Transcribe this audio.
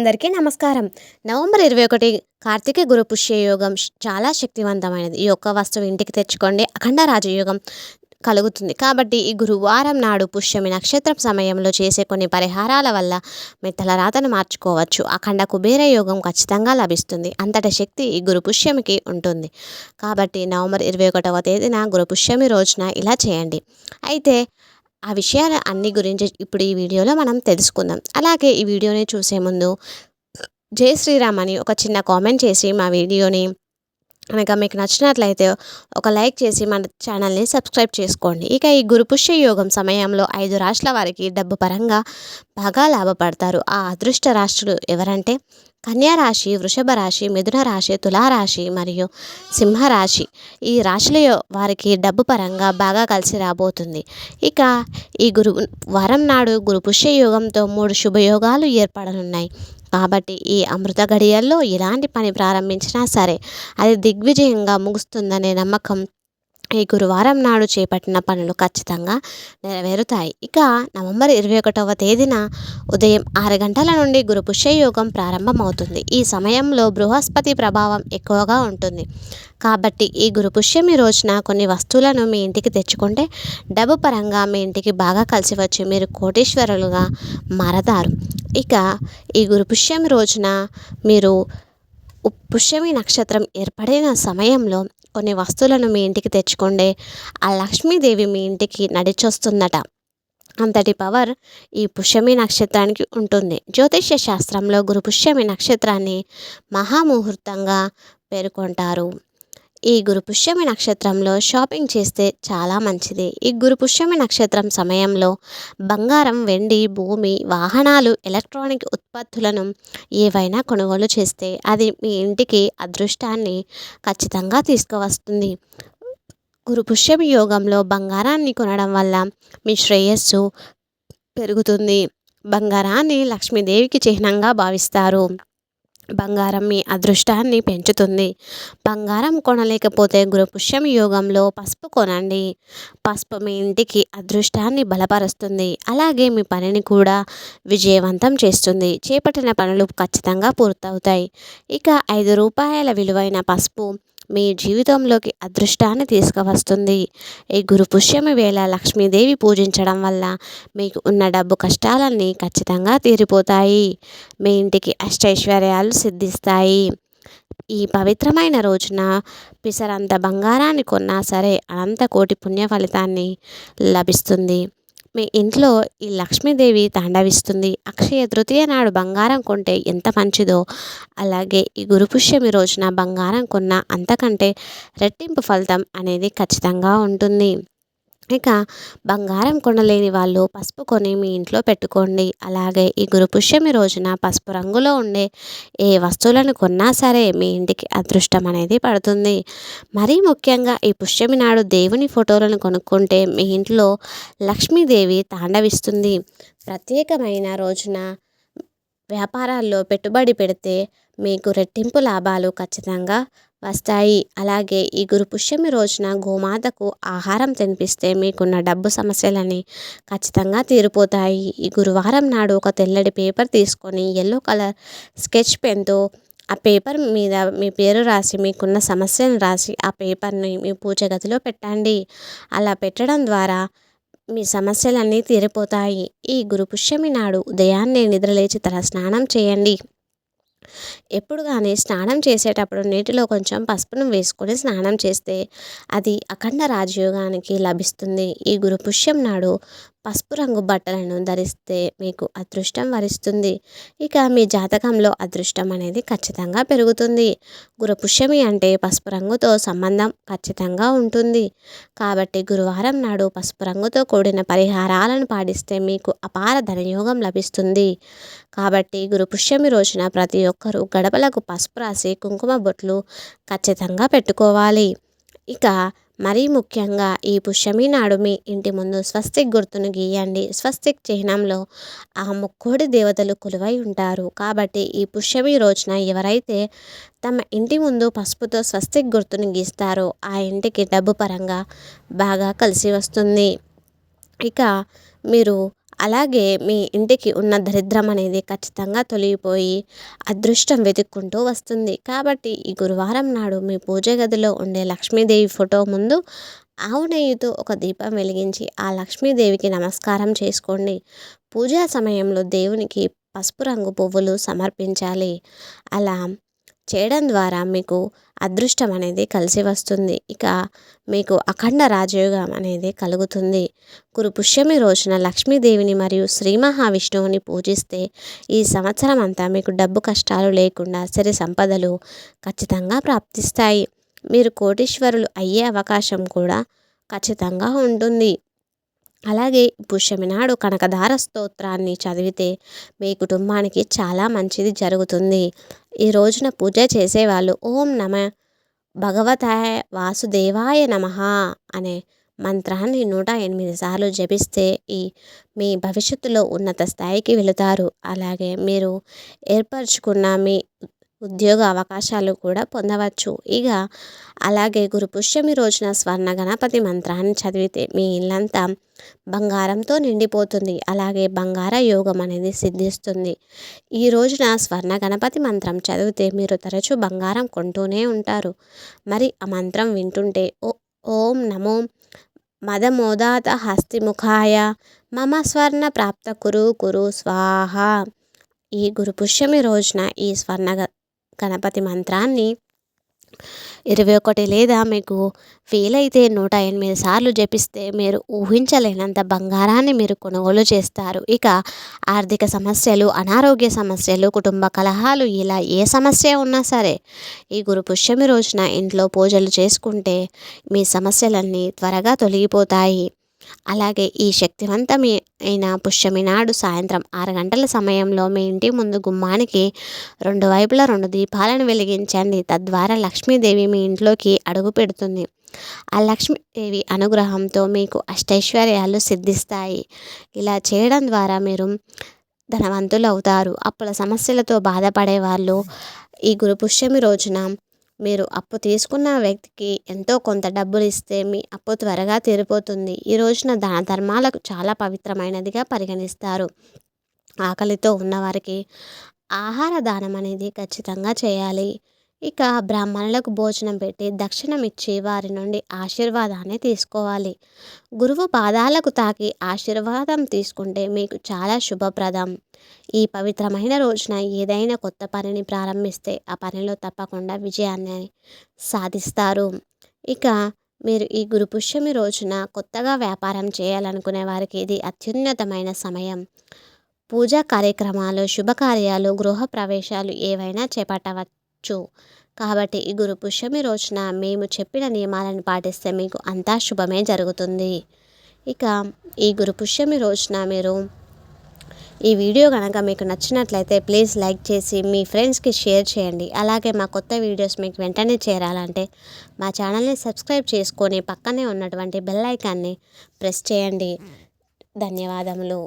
అందరికీ నమస్కారం. నవంబర్ 21 కార్తీక గురు పుష్య యోగం చాలా శక్తివంతమైనది. ఈ యొక్క వస్తువు ఇంటికి తెచ్చుకోండి, అఖండ రాజయోగం కలుగుతుంది. కాబట్టి ఈ గురువారం నాడు పుష్యమి నక్షత్రం సమయంలో చేసే కొన్ని పరిహారాల వల్ల మీ తలరాతను మార్చుకోవచ్చు. అఖండ కుబేర యోగం ఖచ్చితంగా లభిస్తుంది. అంతటి శక్తి ఈ గురు పుష్యమికి ఉంటుంది. కాబట్టి నవంబర్ 21వ తేదీన గురు పుష్యమి రోజున ఇలా చేయండి. అయితే ఆ విషయాల అన్ని గురించి ఇప్పుడు ఈ వీడియోలో మనం తెలుసుకుందాం. అలాగే ఈ వీడియోని చూసే ముందు జై శ్రీరామ్ అని ఒక చిన్న కామెంట్ చేసి మా వీడియోని కనుక మీకు నచ్చినట్లయితే ఒక లైక్ చేసి మన ఛానల్ని సబ్స్క్రైబ్ చేసుకోండి. ఇక ఈ గురుపుష్య యోగం సమయంలో 5 రాష్ట్రాల వారికి డబ్బు పరంగా బాగా లాభపడతారు. ఆ అదృష్ట రాష్ట్రులు ఎవరంటే కన్యా రాశి, వృషభ రాశి, మిథున రాశి, తులారాశి మరియు సింహరాశి. ఈ రాశుల వారికి డబ్బు పరంగా బాగా కలిసి రాబోతుంది. ఇక ఈ వారం నాడు గురుపుష్య యోగంతో 3 శుభయోగాలు ఏర్పడనున్నాయి. కాబట్టి ఈ అమృత గడియల్లో ఎలాంటి పని ప్రారంభించినా సరే అది దిగ్విజయంగా ముగుస్తుందనే నమ్మకం ఈ గురువారం నాడు చేపట్టిన పనులు ఖచ్చితంగా నెరవేరుతాయి. ఇక నవంబర్ 21వ తేదీన ఉదయం 6 గంటల నుండి గురు పుష్య యోగం ప్రారంభమవుతుంది. ఈ సమయంలో బృహస్పతి ప్రభావం ఎక్కువగా ఉంటుంది. కాబట్టి ఈ గురు పుష్యమి రోజున కొన్ని వస్తువులను మీ ఇంటికి తెచ్చుకుంటే డబ్బు పరంగా మీ ఇంటికి బాగా కలిసి వచ్చి మీరు కోటీశ్వరులుగా మారతారు. ఇక ఈ గురు పుష్యమి రోజున మీరు పుష్యమి నక్షత్రం ఏర్పడిన సమయంలో కొన్ని వస్తువులను మీ ఇంటికి తెచ్చుకోండి. ఆ లక్ష్మీదేవి మీ ఇంటికి నడిచొస్తుందట. అంతటి పవర్ ఈ పుష్యమి నక్షత్రానికి ఉంటుంది. జ్యోతిష్య శాస్త్రంలో గురు పుష్యమి నక్షత్రాన్ని మహాముహూర్తంగా పేర్కొంటారు. ఈ గురు పుష్యమి నక్షత్రంలో షాపింగ్ చేస్తే చాలా మంచిది. ఈ గురు పుష్యమి నక్షత్రం సమయంలో బంగారం, వెండి, భూమి, వాహనాలు, ఎలక్ట్రానిక్ ఉత్పత్తులను ఏవైనా కొనుగోలు చేస్తే అది మీ ఇంటికి అదృష్టాన్ని ఖచ్చితంగా తీసుకువస్తుంది. గురు పుష్యమి యోగంలో బంగారాన్ని కొనడం వల్ల మీ శ్రేయస్సు పెరుగుతుంది. బంగారాన్ని లక్ష్మీదేవికి చిహ్నంగా భావిస్తారు. బంగారం మీ అదృష్టాన్ని పెంచుతుంది. బంగారం కొనలేకపోతే గురు పుష్యమి యోగంలో పసుపు కొనండి. పసుపు మీ ఇంటికి అదృష్టాన్ని బలపరుస్తుంది. అలాగే మీ పనిని కూడా విజయవంతం చేస్తుంది. చేపట్టిన పనులు ఖచ్చితంగా పూర్తవుతాయి. ఇక 5 రూపాయల విలువైన పసుపు మీ జీవితంలోకి అదృష్టాన్ని తీసుకువస్తుంది. ఈ గురు పుష్యమి వేళ లక్ష్మీదేవి పూజించడం వల్ల మీకు ఉన్న డబ్బు కష్టాలన్నీ ఖచ్చితంగా తీరిపోతాయి. మీ ఇంటికి అష్టైశ్వర్యాలు సిద్ధిస్తాయి. ఈ పవిత్రమైన రోజున పిసరంత బంగారాన్ని కొన్నా సరే అనంత కోటి పుణ్య ఫలితాన్ని లభిస్తుంది. మీ ఇంట్లో ఈ లక్ష్మీదేవి తాండవిస్తుంది. అక్షయ తృతీయ నాడు బంగారం కొంటే ఎంత మంచిదో అలాగే ఈ గురు పుష్యమి రోజున బంగారం కొన్న అంతకంటే రెట్టింపు ఫలితం అనేది ఖచ్చితంగా ఉంటుంది. ఇక బంగారం కొనలేని వాళ్ళు పసుపు కొని మీ ఇంట్లో పెట్టుకోండి. అలాగే ఈ గురు పుష్యమి రోజున పసుపు రంగులో ఉండే ఏ వస్తువులను కొన్నా సరే మీ ఇంటికి అదృష్టం అనేది పడుతుంది. మరీ ముఖ్యంగా ఈ పుష్యమి నాడు దేవుని ఫోటోలను కొనుక్కుంటే మీ ఇంట్లో లక్ష్మీదేవి తాండవిస్తుంది. ప్రత్యేకమైన రోజున వ్యాపారాల్లో పెట్టుబడి పెడితే మీకు రెట్టింపు లాభాలు ఖచ్చితంగా వస్తాయి. అలాగే ఈ గురు పుష్యమి రోజున గోమాతకు ఆహారం తినిపిస్తే మీకున్న డబ్బు సమస్యలని ఖచ్చితంగా తీరిపోతాయి. ఈ గురువారం నాడు ఒక తెల్లటి పేపర్ తీసుకొని ఎల్లో కలర్ స్కెచ్ పెన్తో ఆ పేపర్ మీద మీ పేరు రాసి మీకున్న సమస్యను రాసి ఆ పేపర్ని మీ పూజ గదిలో పెట్టండి. అలా పెట్టడం ద్వారా మీ సమస్యలన్నీ తీరిపోతాయి. ఈ గురు పుష్యమి నాడు ఉదయాన్నే నిద్రలేచి తల స్నానం చేయండి. ఎప్పుడు కానీ స్నానం చేసేటప్పుడు నీటిలో కొంచెం పసుపును వేసుకొని స్నానం చేస్తే అది అఖండ రాజయోగానికి లభిస్తుంది. ఈ గురు పుష్యం నాడు పసుపు రంగు బట్టలను ధరిస్తే మీకు అదృష్టం వరిస్తుంది. ఇక మీ జాతకంలో అదృష్టం అనేది ఖచ్చితంగా పెరుగుతుంది. గురు పుష్యమి అంటే పసుపు రంగుతో సంబంధం ఖచ్చితంగా ఉంటుంది. కాబట్టి గురువారం నాడు పసుపు రంగుతో కూడిన పరిహారాలను పాటిస్తే మీకు అపార ధనయోగం లభిస్తుంది. కాబట్టి గురు పుష్యమి రోజున ప్రతి ఒక్కరూ గడపలకు పసుపు రాసి కుంకుమ బొట్లు ఖచ్చితంగా పెట్టుకోవాలి. ఇక మరీ ముఖ్యంగా ఈ పుష్యమి నాడు మీ ఇంటి ముందు స్వస్తిక్ గుర్తును గీయండి. స్వస్తిక్ చిహ్నంలో ఆ ముక్కోడి దేవతలు కొలువై ఉంటారు. కాబట్టి ఈ పుష్యమి రోజున ఎవరైతే తమ ఇంటి ముందు పసుపుతో స్వస్తిక్ గుర్తును గీస్తారో ఆ ఇంటికి డబ్బు పరంగా బాగా కలిసి వస్తుంది. ఇక మీరు అలాగే మీ ఇంటికి ఉన్న దరిద్రం అనేది ఖచ్చితంగా తొలగిపోయి అదృష్టం వెతుక్కుంటూ వస్తుంది. కాబట్టి ఈ గురువారం నాడు మీ పూజ గదిలో ఉండే లక్ష్మీదేవి ఫోటో ముందు ఆవు నెయ్యితో ఒక దీపం వెలిగించి ఆ లక్ష్మీదేవికి నమస్కారం చేసుకోండి. పూజా సమయంలో దేవునికి పసుపు రంగు పువ్వులు సమర్పించాలి. అలా చేయడం ద్వారా మీకు అదృష్టం అనేది కలిసి వస్తుంది. ఇక మీకు అఖండ రాజయోగం అనేది కలుగుతుంది. గురు పుష్యమి రోజున లక్ష్మీదేవిని మరియు శ్రీ మహావిష్ణువుని పూజిస్తే ఈ సంవత్సరం అంతా మీకు డబ్బు కష్టాలు లేకుండా సిరి సంపదలు ఖచ్చితంగా ప్రాప్తిస్తాయి. మీరు కోటీశ్వరులు అయ్యే అవకాశం కూడా ఖచ్చితంగా ఉంటుంది. అలాగే పుష్యమి నాడు కనకధార స్తోత్రాన్ని చదివితే మీ కుటుంబానికి చాలా మంచిది జరుగుతుంది. ఈ రోజున పూజ చేసేవాళ్ళు ఓం నమ భగవతాయ వాసుదేవాయ నమః అనే మంత్రాన్ని 108 సార్లు జపిస్తే మీ భవిష్యత్తులో ఉన్నత స్థాయికి వెళుతారు. అలాగే మీరు ఏర్పరచుకున్న మీ ఉద్యోగ అవకాశాలు కూడా పొందవచ్చు. ఇక అలాగే గురు పుష్యమి రోజున స్వర్ణ గణపతి మంత్రాన్ని చదివితే మీ ఇల్లంతా బంగారంతో నిండిపోతుంది. అలాగే బంగార యోగం అనేది సిద్ధిస్తుంది. ఈ రోజున స్వర్ణ గణపతి మంత్రం చదివితే మీరు తరచూ బంగారం కొంటూనే ఉంటారు. మరి ఆ మంత్రం వింటుంటే ఓం నమో మదమోదాత హస్తిముఖాయ మమ స్వర్ణ ప్రాప్త కురు స్వాహ. ఈ గురు పుష్యమి రోజున ఈ స్వర్ణ గణపతి మంత్రాన్ని 21 లేదా మీకు వీలైతే 108 సార్లు జపిస్తే మీరు ఊహించలేనంత బంగారాన్ని మీరు కొనుగోలు చేస్తారు. ఇక ఆర్థిక సమస్యలు, అనారోగ్య సమస్యలు, కుటుంబ కలహాలు ఇలా ఏ సమస్య ఉన్నా సరే ఈ గురు పుష్యమి రోజున ఇంట్లో పూజలు చేసుకుంటే మీ సమస్యలన్నీ త్వరగా తొలగిపోతాయి. అలాగే ఈ శక్తివంతమైన పుష్యమి నాడు సాయంత్రం 6 గంటల సమయంలో మీ ఇంటి ముందు గుమ్మానికి 2 వైపులా 2 దీపాలను వెలిగించండి. తద్వారా లక్ష్మీదేవి మీ ఇంట్లోకి అడుగు పెడుతుంది. ఆ లక్ష్మీదేవి అనుగ్రహంతో మీకు అష్టైశ్వర్యాలు సిద్ధిస్తాయి. ఇలా చేయడం ద్వారా మీరు ధనవంతులు అవుతారు. అప్పుల సమస్యలతో బాధపడే వాళ్ళు ఈ గురు పుష్యమి రోజున మీరు అప్పు తీసుకున్న వ్యక్తికి ఎంతో కొంత డబ్బులు ఇస్తే మీ అప్పు త్వరగా తీరిపోతుంది. ఈ రోజున దాన ధర్మాలకు చాలా పవిత్రమైనదిగా పరిగణిస్తారు. ఆకలితో ఉన్నవారికి ఆహార దానం అనేది ఖచ్చితంగా చేయాలి. ఇక బ్రాహ్మణులకు భోజనం పెట్టి దక్షిణం ఇచ్చి వారి నుండి ఆశీర్వాదాన్ని తీసుకోవాలి. గురువు పాదాలకు తాకి ఆశీర్వాదం తీసుకుంటే మీకు చాలా శుభప్రదం. ఈ పవిత్రమైన రోజున ఏదైనా కొత్త పనిని ప్రారంభిస్తే ఆ పనిలో తప్పకుండా విజయాన్ని సాధిస్తారు. ఇక మీరు ఈ గురు పుష్యమి రోజున కొత్తగా వ్యాపారం చేయాలనుకునే వారికి ఇది అత్యున్నతమైన సమయం. పూజా కార్యక్రమాలు, శుభకార్యాలు, గృహ ప్రవేశాలు ఏవైనా చేపట్టవచ్చు. కాబట్టి ఈ గురు పుష్యమి రోజున మేము చెప్పిన నియమాలను పాటిస్తే మీకు అంతా శుభమే జరుగుతుంది. ఇక ఈ గురు పుష్యమి రోజున మీరు ఈ వీడియో కనుక మీకు నచ్చినట్లయితే ప్లీజ్ లైక్ చేసి మీ ఫ్రెండ్స్కి షేర్ చేయండి. అలాగే మా కొత్త వీడియోస్ మీకు వెంటనే చేరాలంటే మా ఛానల్ని సబ్స్క్రైబ్ చేసుకొని పక్కనే ఉన్నటువంటి బెల్ ఐకాన్ని ప్రెస్ చేయండి. ధన్యవాదములు.